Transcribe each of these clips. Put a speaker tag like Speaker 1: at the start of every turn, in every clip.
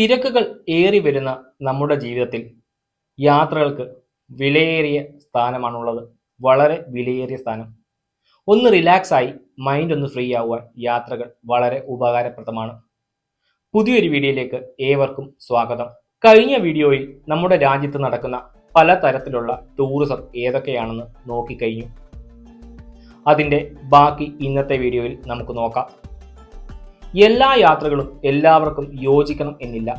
Speaker 1: തിരക്കുകൾ ഏറി വരുന്ന നമ്മുടെ ജീവിതത്തിൽ യാത്രകൾക്ക് വിലയേറിയ സ്ഥാനമാണുള്ളത്. വളരെ വിലയേറിയ സ്ഥാനം. ഒന്ന് റിലാക്സ് ആയി മൈൻഡ് ഒന്ന് ഫ്രീ ആവുവാൻ യാത്രകൾ വളരെ ഉപകാരപ്രദമാണ്. പുതിയൊരു വീഡിയോയിലേക്ക് ഏവർക്കും സ്വാഗതം. കഴിഞ്ഞ വീഡിയോയിൽ നമ്മുടെ രാജ്യത്ത് നടക്കുന്ന പലതരത്തിലുള്ള ടൂറിസം ഏതൊക്കെയാണെന്ന് നോക്കിക്കഴിഞ്ഞു. അതിൻ്റെ ബാക്കി ഇന്നത്തെ വീഡിയോയിൽ നമുക്ക് നോക്കാം. എല്ലാ യാത്രകളും എല്ലാവർക്കും യോജിക്കണം എന്നില്ല.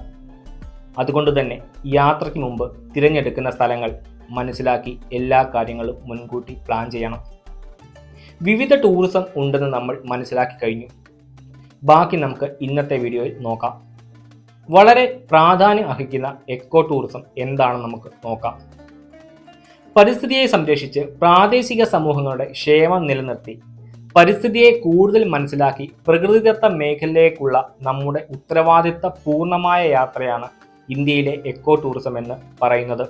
Speaker 1: അതുകൊണ്ട് തന്നെ യാത്രയ്ക്ക് മുമ്പ് തിരഞ്ഞെടുക്കുന്ന സ്ഥലങ്ങൾ മനസ്സിലാക്കി എല്ലാ കാര്യങ്ങളും മുൻകൂട്ടി പ്ലാൻ ചെയ്യണം. വിവിധ ടൂറിസം ഉണ്ടെന്ന് നമ്മൾ മനസ്സിലാക്കി കഴിഞ്ഞു. ബാക്കി നമുക്ക് ഇന്നത്തെ വീഡിയോയിൽ നോക്കാം. വളരെ പ്രാധാന്യം അർഹിക്കുന്ന എക്കോ ടൂറിസം എന്താണെന്ന് നമുക്ക് നോക്കാം. പരിസ്ഥിതിയെ സംരക്ഷിച്ച് പ്രാദേശിക സമൂഹങ്ങളുടെ ക്ഷേമം നിലനിർത്തി പരിസ്ഥിതിയെ കൂടുതൽ മനസ്സിലാക്കി പ്രകൃതിദത്ത മേഖലയിലേക്കുള്ള നമ്മുടെ ഉത്തരവാദിത്ത പൂർണ്ണമായ യാത്രയാണ് ഇന്ത്യയിലെ എക്കോ ടൂറിസം എന്ന് പറയുന്നത്.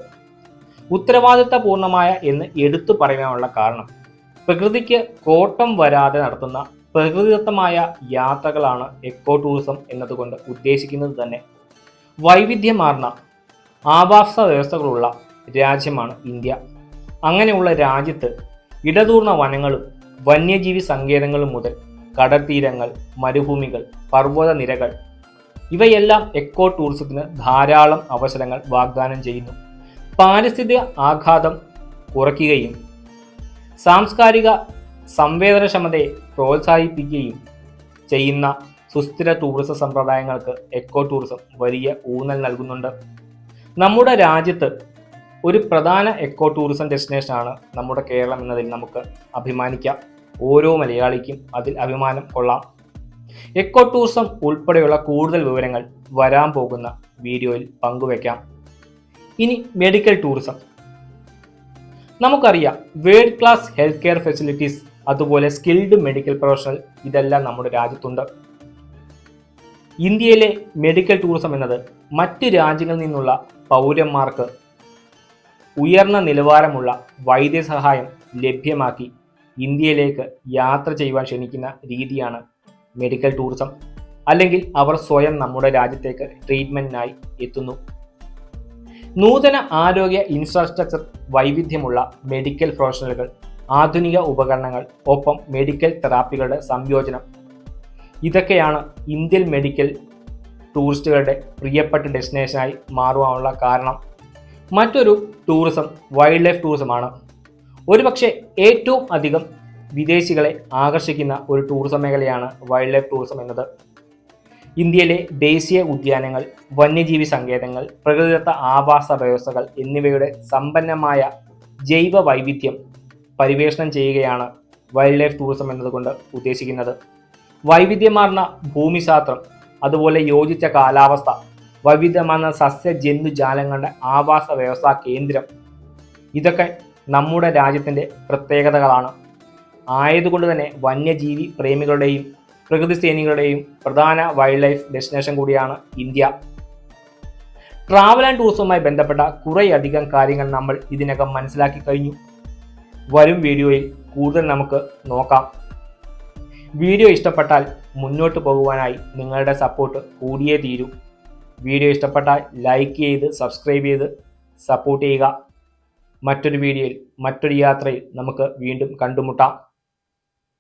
Speaker 1: ഉത്തരവാദിത്ത പൂർണ്ണമായ എന്ന് എടുത്തു പറയാനുള്ള കാരണം പ്രകൃതിക്ക് കോട്ടം വരാതെ നടത്തുന്ന പ്രകൃതിദത്തമായ യാത്രകളാണ് എക്കോ ടൂറിസം എന്നതുകൊണ്ട് ഉദ്ദേശിക്കുന്നത് തന്നെ. വൈവിധ്യമാർന്ന ആവാസ വ്യവസ്ഥകളുള്ള രാജ്യമാണ് ഇന്ത്യ. അങ്ങനെയുള്ള രാജ്യത്ത് ഇടതൂർന്ന വനങ്ങളും വന്യജീവി സങ്കേതങ്ങളും മുതൽ കടൽത്തീരങ്ങൾ, മരുഭൂമികൾ, പർവ്വത നിരകൾ ഇവയെല്ലാം എക്കോ ടൂറിസത്തിന് ധാരാളം അവസരങ്ങൾ വാഗ്ദാനം ചെയ്യുന്നു. പാരിസ്ഥിതിക ആഘാതം കുറയ്ക്കുകയും സാംസ്കാരിക സംവേദനക്ഷമതയെ പ്രോത്സാഹിപ്പിക്കുകയും ചെയ്യുന്ന സുസ്ഥിര ടൂറിസം സമ്പ്രദായങ്ങൾക്ക് എക്കോ ടൂറിസം വലിയ ഊന്നൽ നൽകുന്നുണ്ട്. നമ്മുടെ രാജ്യത്ത് ഒരു പ്രധാന എക്കോ ടൂറിസം ഡെസ്റ്റിനേഷനാണ് നമ്മുടെ കേരളം എന്നതിൽ നമുക്ക് അഭിമാനിക്കാം. ഓരോ മലയാളിക്കും അതിൽ അഭിമാനം കൊള്ളാം. എക്കോ ടൂറിസം ഉൾപ്പെടെയുള്ള കൂടുതൽ വിവരങ്ങൾ വരാൻ പോകുന്ന വീഡിയോയിൽ പങ്കുവയ്ക്കാം. ഇനി മെഡിക്കൽ ടൂറിസം. നമുക്കറിയാം, world class health care facilities, അതുപോലെ സ്കിൽഡ് മെഡിക്കൽ പ്രൊഫഷണൽ ഇതെല്ലാം നമ്മുടെ രാജ്യത്തുണ്ട്. ഇന്ത്യയിലെ മെഡിക്കൽ ടൂറിസം എന്നത് മറ്റ് രാജ്യങ്ങളിൽ നിന്നുള്ള പൗരന്മാർക്ക് ഉയർന്ന നിലവാരമുള്ള വൈദ്യസഹായം ലഭ്യമാക്കി ഇന്ത്യയിലേക്ക് യാത്ര ചെയ്യുവാൻ ക്ഷണിക്കുന്ന രീതിയാണ് മെഡിക്കൽ ടൂറിസം. അല്ലെങ്കിൽ അവർ സ്വയം നമ്മുടെ രാജ്യത്തേക്ക് ട്രീറ്റ്മെന്റിനായി എത്തുന്നു. നൂതന ആരോഗ്യ ഇൻഫ്രാസ്ട്രക്ചർ, വൈവിധ്യമുള്ള മെഡിക്കൽ പ്രൊഫഷണലുകൾ, ആധുനിക ഉപകരണങ്ങൾ, ഒപ്പം മെഡിക്കൽ തെറാപ്പികളുടെ സംയോജനം ഇതൊക്കെയാണ് ഇന്ത്യൻ മെഡിക്കൽ ടൂറിസ്റ്റുകളുടെ പ്രിയപ്പെട്ട ഡെസ്റ്റിനേഷനായി മാറുവാനുള്ള കാരണം. മറ്റൊരു ടൂറിസം വൈൽഡ് ലൈഫ് ടൂറിസമാണ്. ഒരുപക്ഷെ ഏറ്റവും അധികം വിദേശികളെ ആകർഷിക്കുന്ന ഒരു ടൂറിസം മേഖലയാണ് വൈൽഡ് ലൈഫ് ടൂറിസം എന്നത്. ഇന്ത്യയിലെ ദേശീയ ഉദ്യാനങ്ങൾ, വന്യജീവി സങ്കേതങ്ങൾ, പ്രകൃതിദത്ത ആവാസ വ്യവസ്ഥകൾ എന്നിവയുടെ സമ്പന്നമായ ജൈവ വൈവിധ്യം പരിവേഷണം ചെയ്യുകയാണ് വൈൽഡ് ലൈഫ് ടൂറിസം എന്നതുകൊണ്ട് ഉദ്ദേശിക്കുന്നത്. വൈവിധ്യമാർന്ന ഭൂമിശാസ്ത്രം, അതുപോലെ യോജിച്ച കാലാവസ്ഥ, വൈവിധ്യമാർന്ന സസ്യ ജന്തുജാലങ്ങളുടെ ആവാസ വ്യവസ്ഥാ കേന്ദ്രം ഇതൊക്കെ നമ്മുടെ രാജ്യത്തിൻ്റെ പ്രത്യേകതകളാണ്. ആയതുകൊണ്ട് തന്നെ വന്യജീവി പ്രേമികളുടെയും പ്രകൃതി സ്നേഹികളുടെയും പ്രധാന വൈൽഡ് ലൈഫ് ഡെസ്റ്റിനേഷൻ കൂടിയാണ് ഇന്ത്യ. ട്രാവൽ ആൻഡ് ടൂറിസവുമായി ബന്ധപ്പെട്ട കുറേയധികം കാര്യങ്ങൾ നമ്മൾ ഇതിനകം മനസ്സിലാക്കി കഴിഞ്ഞു. വരും വീഡിയോയിൽ കൂടുതൽ നമുക്ക് നോക്കാം. വീഡിയോ ഇഷ്ടപ്പെട്ടാൽ മുന്നോട്ട് പോകുവാനായി നിങ്ങളുടെ സപ്പോർട്ട് കൂടിയേ തീരൂ. വീഡിയോ ഇഷ്ടപ്പെട്ടാൽ ലൈക്ക് ചെയ്ത് സബ്സ്ക്രൈബ് ചെയ്ത് സപ്പോർട്ട് ചെയ്യുക. മറ്റൊരു വീഡിയോയിൽ മറ്റൊരു യാത്രയിൽ നമുക്ക് വീണ്ടും കണ്ടുമുട്ടാം.